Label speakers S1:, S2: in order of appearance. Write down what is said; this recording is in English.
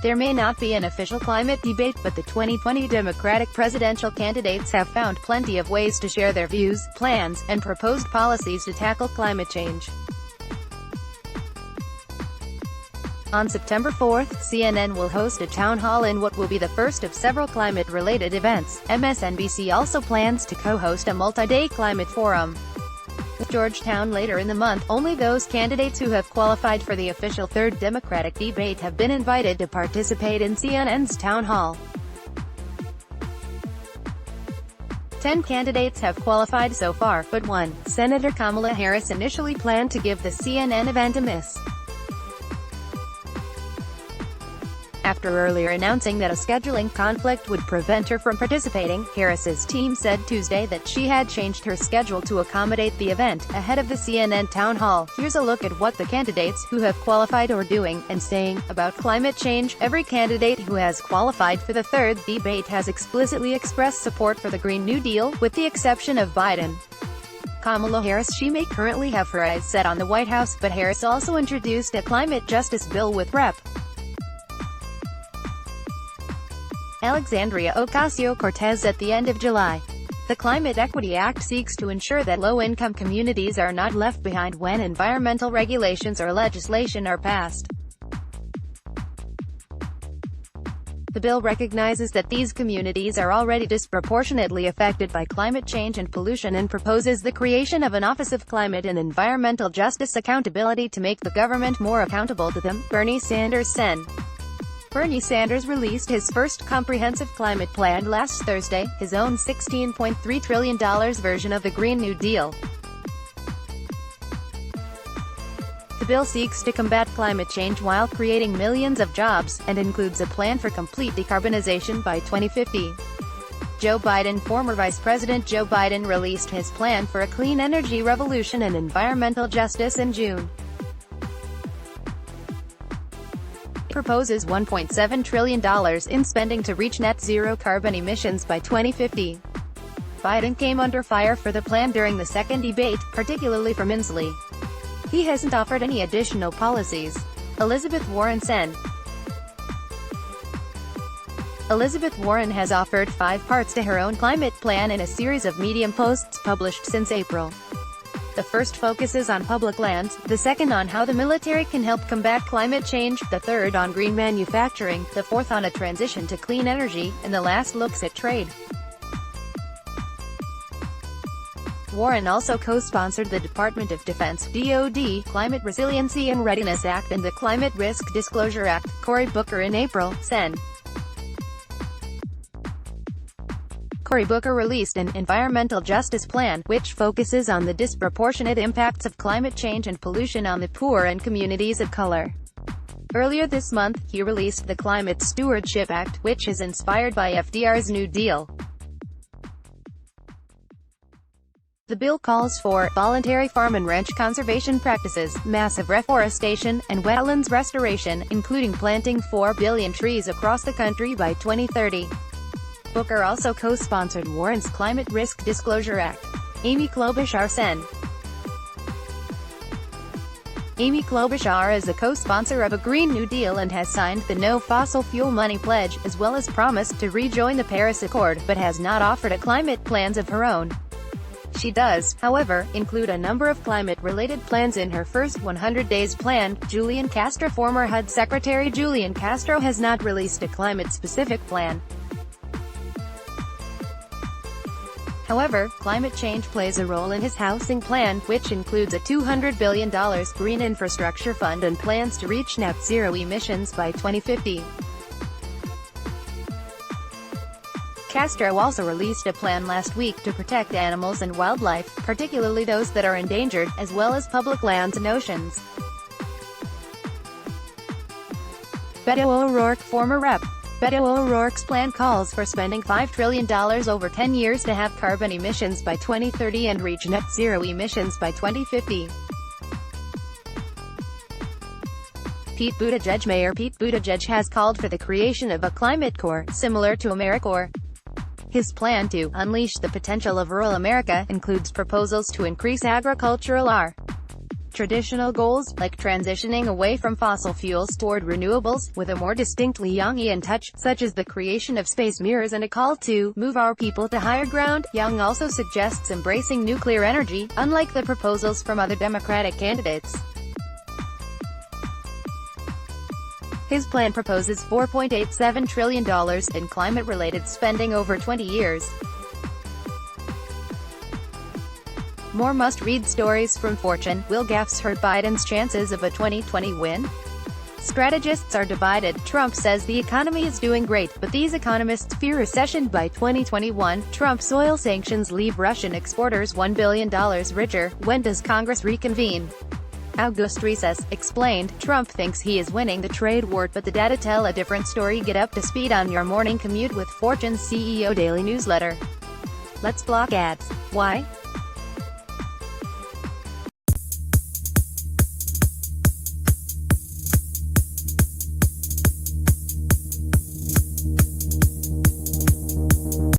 S1: There may not be an official climate debate, but the 2020 Democratic presidential candidates have found plenty of ways to share their views, plans, and proposed policies to tackle climate change. On September 4, CNN will host a town hall in what will be the first of several climate-related events. MSNBC also plans to co-host a multi-day climate forum with Georgetown later in the month. Only those candidates who have qualified for the official third Democratic debate have been invited to participate in CNN's town hall. 10 candidates have qualified so far, but one, Senator Kamala Harris, initially planned to give the CNN event a miss. After earlier announcing that a scheduling conflict would prevent her from participating, Harris's team said Tuesday that she had changed her schedule to accommodate the event. Ahead of the CNN town hall, here's a look at what the candidates who have qualified are doing and saying about climate change. Every candidate who has qualified for the third debate has explicitly expressed support for the Green New Deal, with the exception of Biden. Kamala Harris, she may currently have her eyes set on the White House, but Harris also introduced a climate justice bill with Rep. Alexandria Ocasio-Cortez at the end of July. The Climate Equity Act seeks to ensure that low-income communities are not left behind when environmental regulations or legislation are passed. The bill recognizes that these communities are already disproportionately affected by climate change and pollution and proposes the creation of an Office of Climate and Environmental Justice Accountability to make the government more accountable to them. Bernie Sanders said. Bernie Sanders released his first comprehensive climate plan last Thursday, his own $16.3 trillion version of the Green New Deal. The bill seeks to combat climate change while creating millions of jobs, and includes a plan for complete decarbonization by 2050. Joe Biden. Former Vice President Joe Biden released his plan for a clean energy revolution and environmental justice in June. Proposes $1.7 trillion in spending to reach net zero carbon emissions by 2050. Biden came under fire for the plan during the second debate, particularly from Inslee. He hasn't offered any additional policies. Elizabeth Warren said. Elizabeth Warren has offered 5 parts to her own climate plan in a series of Medium posts published since April. The first focuses on public lands, the second on how the military can help combat climate change, the third on green manufacturing, the fourth on a transition to clean energy, and the last looks at trade. Warren also co-sponsored the Department of Defense (DoD) Climate Resiliency and Readiness Act and the Climate Risk Disclosure Act. Cory Booker in April said. Cory Booker released an environmental justice plan, which focuses on the disproportionate impacts of climate change and pollution on the poor and communities of color. Earlier this month, he released the Climate Stewardship Act, which is inspired by FDR's New Deal. The bill calls for voluntary farm and ranch conservation practices, massive reforestation, and wetlands restoration, including planting 4 billion trees across the country by 2030. Booker also co-sponsored Warren's Climate Risk Disclosure Act. Amy Klobuchar said. Amy Klobuchar is a co-sponsor of a Green New Deal and has signed the No Fossil Fuel Money pledge, as well as promised to rejoin the Paris Accord, but has not offered a climate plans of her own. She does, however, include a number of climate-related plans in her first 100 Days plan. Julian Castro. Former HUD Secretary Julian Castro has not released a climate-specific plan. However, climate change plays a role in his housing plan, which includes a $200 billion green infrastructure fund and plans to reach net zero emissions by 2050. Castro also released a plan last week to protect animals and wildlife, particularly those that are endangered, as well as public lands and oceans. Beto O'Rourke. Former Rep. Beto O'Rourke's plan calls for spending $5 trillion over 10 years to have carbon emissions by 2030 and reach net zero emissions by 2050. Pete Buttigieg. Mayor Pete Buttigieg has called for the creation of a climate corps, similar to AmeriCorps. His plan to unleash the potential of rural America includes proposals to increase agricultural traditional goals, like transitioning away from fossil fuels toward renewables, with a more distinctly Youngian touch, such as the creation of space mirrors and a call to move our people to higher ground. Young also suggests embracing nuclear energy, unlike the proposals from other Democratic candidates. His plan proposes $4.87 trillion in climate-related spending over 20 years. More must-read stories from Fortune. Will gaffes hurt Biden's chances of a 2020 win? Strategists are divided. Trump says the economy is doing great, but these economists fear recession by 2021. Trump's oil sanctions leave Russian exporters $1 billion richer. When does Congress reconvene? August recess explained. Trump thinks he is winning the trade war, but the data tell a different story. Get up to speed on your morning commute with Fortune's CEO Daily Newsletter. Let's block ads. Why?